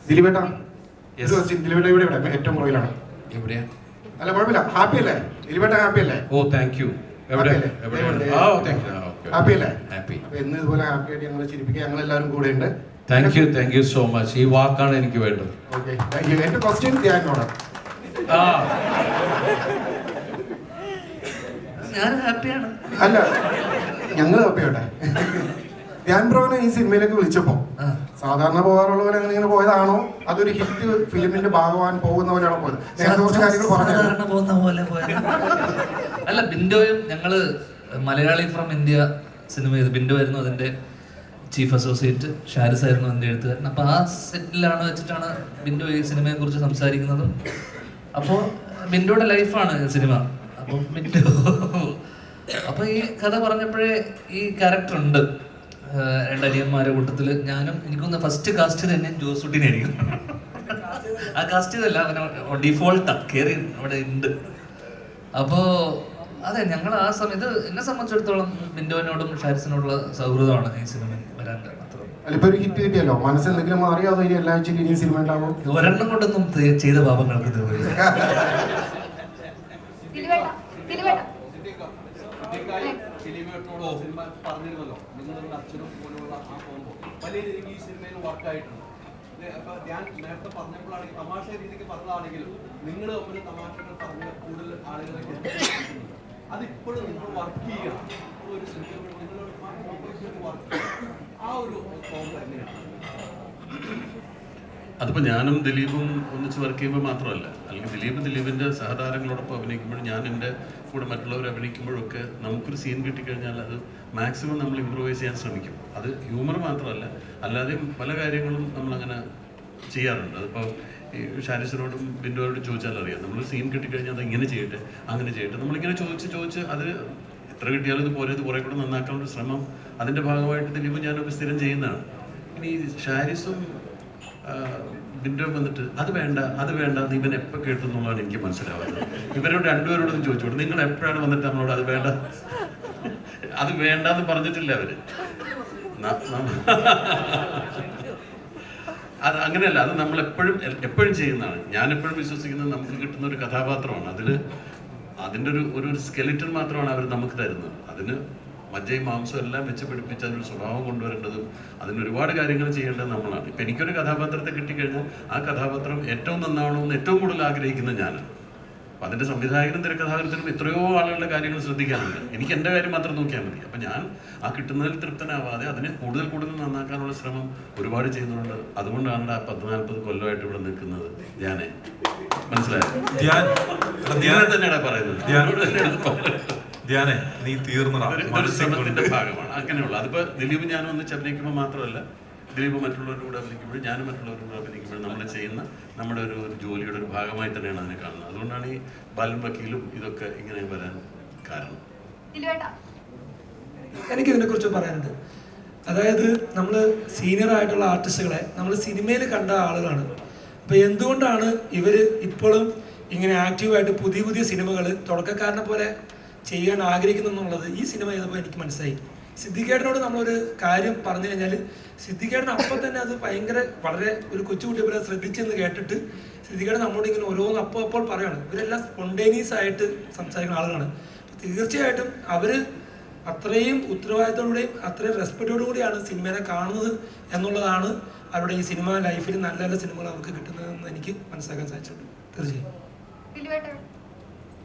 ദിലീപേട്ടാ ദിലീപേട്ട ഇവിടെ ഏറ്റവും പുറകിലാണ്. എവിടെയാ? അല്ല കുഴപ്പമില്ല, ഹാപ്പി അല്ലേ ദിലീപേട്ട? ഹാപ്പി അല്ലേ? ഓ താങ്ക് യു. ഹാപ്പി അല്ലേ? ഹാപ്പി. എന്ന് ഇതുപോലെ ഹാപ്പി ആയിട്ട് ഞങ്ങൾ ചിരിപ്പിക്കുക, ഞങ്ങൾ എല്ലാവരും കൂടെ ഉണ്ട്. Thank you so much. ഈ വാക്കാണ് എനിക്ക് വേണ്ടത്. ഓക്കെ, എന്റെ ക്വസ്റ്റ്യൻ ധ്യാനോട്. ഞാൻ ഹാപ്പിയാണ്. അല്ല ഞങ്ങൾ ഹാപ്പിയാട്ടെ. ധ്യാൻ ബ്രോനെ ഈ സിനിമയിലേക്ക് വിളിച്ചപ്പോ സാധാരണ പോകാറുള്ള പോലെ അങ്ങനെ ഇങ്ങനെ പോയതാണോ, അതൊരു ഹിറ്റ് ഫിലിമിന്റെ ഭാഗമാൻ പോകുന്ന പോലെയാണോ പോയത്? കുറച്ച് കാര്യങ്ങൾ പറഞ്ഞു. അല്ല, ബിൻഡോയും ഞങ്ങള് മലയാളി ഫ്രം ഇന്ത്യ സിനിമ ചെയ്ത്, ബിൻഡോ ആയിരുന്നു അതിന്റെ ചീഫ് അസോസിയേറ്റ്, ഷാരിസ് ആയിരുന്നു അതിന്റെ എഴുത്തുകാരൻ. അപ്പൊ ആ സെറ്റിലാണ് വെച്ചിട്ടാണ് ബിൻഡോ ഈ സിനിമയെ കുറിച്ച് സംസാരിക്കുന്നതും. അപ്പോൾ ബിൻഡോയുടെ ലൈഫാണ് സിനിമ. അപ്പം ബിൻഡോ അപ്പൊ ഈ കഥ പറഞ്ഞപ്പോഴേ ഈ ക്യാരക്ടർ ഉണ്ട്, രണ്ടനിയന്മാരുടെ കൂട്ടത്തില് ഞാനും. എനിക്കൊന്ന് ഫസ്റ്റ് കാസ്റ്റ് തന്നെ ജോസൂട്ടിനായിരിക്കും. ആ കാസ്റ്റ് ചെയ്തല്ല, അവനെ ഡിഫോൾട്ടാ കയറി അവിടെ ഉണ്ട്. അപ്പോ അതെ, ഞങ്ങൾ ആ സമയത്ത് എന്നെ സംബന്ധിച്ചിടത്തോളം ബിൻഡോനോടും ഷാരിസിനോടുള്ള സൗഹൃദമാണ് ഈ സിനിമ വരാൻ മാത്രം. ഒരു ഹിറ്റ് കിട്ടിയല്ലോ, മനസ്സെന്തെങ്കിലും മാറിയാതെ ഇനി എല്ലാ ആഴ്ചയും ഇനി സിനിമ ഉണ്ടാവും. ഒരെണ്ണം കൊണ്ടൊന്നും ചെയ്ത പാപങ്ങൾക്ക് തീർന്നില്ല. വലിയ രീതിക്ക് ഈ സിനിമയിൽ വർക്കായിട്ടുണ്ട്. ഞാൻ നേരത്തെ പറഞ്ഞപ്പോഴാണ് തമാശ രീതിക്ക് പറഞ്ഞതാണെങ്കിലും നിങ്ങൾ തമ്മിൽ തമാശകൾ പറഞ്ഞ കൂടുതൽ ആളുകളൊക്കെ അതിപ്പോഴും നിങ്ങൾ വർക്ക് ചെയ്യണം. ഒരു സിനിമ നിങ്ങൾ വർക്ക് ചെയ്യണം. ആ ഒരു ഫോം തന്നെയാണ്. അതിപ്പോൾ ഞാനും ദിലീപും ഒന്നിച്ച് വർക്ക് ചെയ്യുമ്പോൾ മാത്രമല്ല, അല്ലെങ്കിൽ ദിലീപിൻ്റെ സഹതാരങ്ങളോടൊപ്പം അഭിനയിക്കുമ്പോഴും ഞാൻ എൻ്റെ കൂടെ മറ്റുള്ളവർ അഭിനയിക്കുമ്പോഴൊക്കെ നമുക്കൊരു സീൻ കിട്ടിക്കഴിഞ്ഞാൽ അത് മാക്സിമം നമ്മൾ ഇമ്പ്രൂവൈസ് ചെയ്യാൻ ശ്രമിക്കും. അത് ഹ്യൂമർ മാത്രമല്ല, അല്ലാതെയും പല കാര്യങ്ങളും നമ്മളങ്ങനെ ചെയ്യാറുണ്ട്. അതിപ്പോൾ ഈ ഷാരിസിനോടും ബിൻഡോയോടും ചോദിച്ചാൽ അറിയാം, നമ്മൾ സീൻ കിട്ടിക്കഴിഞ്ഞാൽ അത് ഇങ്ങനെ ചെയ്യട്ടെ അങ്ങനെ ചെയ്യട്ടെ, നമ്മളിങ്ങനെ ചോദിച്ച് അത് എത്ര കിട്ടിയാലും ഇത് കുറേ കൂടെ നന്നാക്കാനുള്ള ശ്രമം അതിൻ്റെ ഭാഗമായിട്ട് ദിലീപും ഞാനൊക്കെ സ്ഥിരം ചെയ്യുന്നതാണ്. ഇനി ഷാരിസും ബിൻഡോ വന്നിട്ട് അത് വേണ്ട ഇവൻ എപ്പോൾ കേട്ടു എന്നുള്ളതാണ് എനിക്ക് മനസ്സിലാവുന്നത്. ഇവരോട് രണ്ടുപേരോടും ചോദിച്ചോളൂ, നിങ്ങൾ എപ്പോഴാണ് വന്നിട്ട് നമ്മളോട് അത് വേണ്ടെന്ന് പറഞ്ഞിട്ടില്ല അവര്. അത് അങ്ങനെയല്ല, അത് നമ്മൾ എപ്പോഴും ചെയ്യുന്നതാണ്. ഞാൻ എപ്പോഴും വിശ്വസിക്കുന്നത് നമുക്ക് കിട്ടുന്ന ഒരു കഥാപാത്രമാണ്, അതിൻ്റെ ഒരു സ്കെലിറ്റൻ മാത്രമാണ് അവർ നമുക്ക് തരുന്നത്. അതിന് മജ്ജയും മാംസവും എല്ലാം വെച്ച് പിടിപ്പിച്ച് അതിനൊരു സ്വഭാവം കൊണ്ടുവരേണ്ടതും അതിന് ഒരുപാട് കാര്യങ്ങൾ ചെയ്യേണ്ടത് നമ്മളാണ്. ഇപ്പം എനിക്കൊരു കഥാപാത്രത്തെ കിട്ടിക്കഴിഞ്ഞാൽ ആ കഥാപാത്രം ഏറ്റവും നന്നാവണമെന്ന് ഏറ്റവും കൂടുതൽ ആഗ്രഹിക്കുന്നത് ഞാനാണ്. അപ്പം അതിൻ്റെ സംവിധായകനും തിരക്കഥാകൃത്തിനും എത്രയോ ആളുകളുടെ കാര്യങ്ങൾ ശ്രദ്ധിക്കാനുണ്ട്. എനിക്ക് എൻ്റെ കാര്യം മാത്രം നോക്കിയാൽ മതി. അപ്പം ഞാൻ ആ കിട്ടുന്നതിൽ തൃപ്തനാവാതെ അതിനെ കൂടുതൽ നന്നാക്കാനുള്ള ശ്രമം ഒരുപാട് ചെയ്യുന്നുണ്ട്. അതുകൊണ്ടാണ് ആ 10-40 കൊല്ലമായിട്ട് ഇവിടെ നിൽക്കുന്നത്. ഞാനേ മനസ്സിലായോ? തന്നെയാണ് പറയുന്നത്. ധ്യാനെ, നീ ഒരു ശ്രമത്തിന്റെ ഭാഗമാണ്. അങ്ങനെയുള്ള അതിപ്പോ ദിലീപ് ഞാനും ഒന്നിച്ച് അഭിനയിക്കുമ്പോൾ മാത്രമല്ല, ദിലീപ് മറ്റുള്ളവരുടെ കൂടെ അഭിനയിക്കുമ്പോഴും ഞാനും മറ്റുള്ളവരുടെ കൂടെ അഭിനയിക്കുമ്പോഴും നമ്മൾ ചെയ്യുന്ന നമ്മുടെ ഒരു ജോലിയുടെ ഒരു ഭാഗമായി തന്നെയാണ് അതിനെ കാണുന്നത്. അതുകൊണ്ടാണ് ഈ ബാലൻ വക്കീലും ഇതൊക്കെ ഇങ്ങനെ വരാൻ കാരണം. എനിക്കിതിനെ കുറിച്ച് പറയാനുണ്ട്. അതായത് നമ്മൾ സീനിയർ ആയിട്ടുള്ള ആർട്ടിസ്റ്റുകളെ നമ്മൾ സിനിമയിൽ കണ്ട ആളുകളാണ്. അപ്പോൾ എന്തുകൊണ്ടാണ് ഇവർ ഇപ്പോഴും ഇങ്ങനെ ആക്റ്റീവായിട്ട് പുതിയ സിനിമകൾ തുടക്കക്കാരനെ പോലെ ചെയ്യാൻ ആഗ്രഹിക്കുന്നു എന്നുള്ളത് ഈ സിനിമ ചെയ്തപ്പോൾ എനിക്ക് മനസ്സിലായി. സിദ്ദിഖേട്ടനോട് നമ്മളൊരു കാര്യം പറഞ്ഞു കഴിഞ്ഞാൽ സിദ്ദിഖേട്ടൻ അപ്പം തന്നെ അത് വളരെ ഒരു കൊച്ചുകുട്ടിയെ പോലെ ശ്രദ്ധിച്ചെന്ന് കേട്ടിട്ട് സിദ്ദിഖേട്ടൻ നമ്മളോട് ഇങ്ങനെ ഓരോന്ന് അപ്പോൾ പറയുകയാണ്. ഇവരെല്ലാം സ്പോണ്ടേനിയസ് ആയിട്ട് സംസാരിക്കുന്ന ആളുകളാണ്. തീർച്ചയായിട്ടും അവർ അത്രയും ഉത്തരവാദിത്തത്തോടെയും അത്രയും റെസ്പെക്റ്റോടു കൂടിയാണ് സിനിമയെ കാണുന്നത് എന്നുള്ളതാണ് അവരുടെ ഈ സിനിമ ലൈഫിൽ നല്ല സിനിമകൾ അവർക്ക് കിട്ടുന്നതെന്ന് എനിക്ക് മനസ്സിലാക്കാൻ സാധിച്ചിട്ടുണ്ട്. തീർച്ചയായും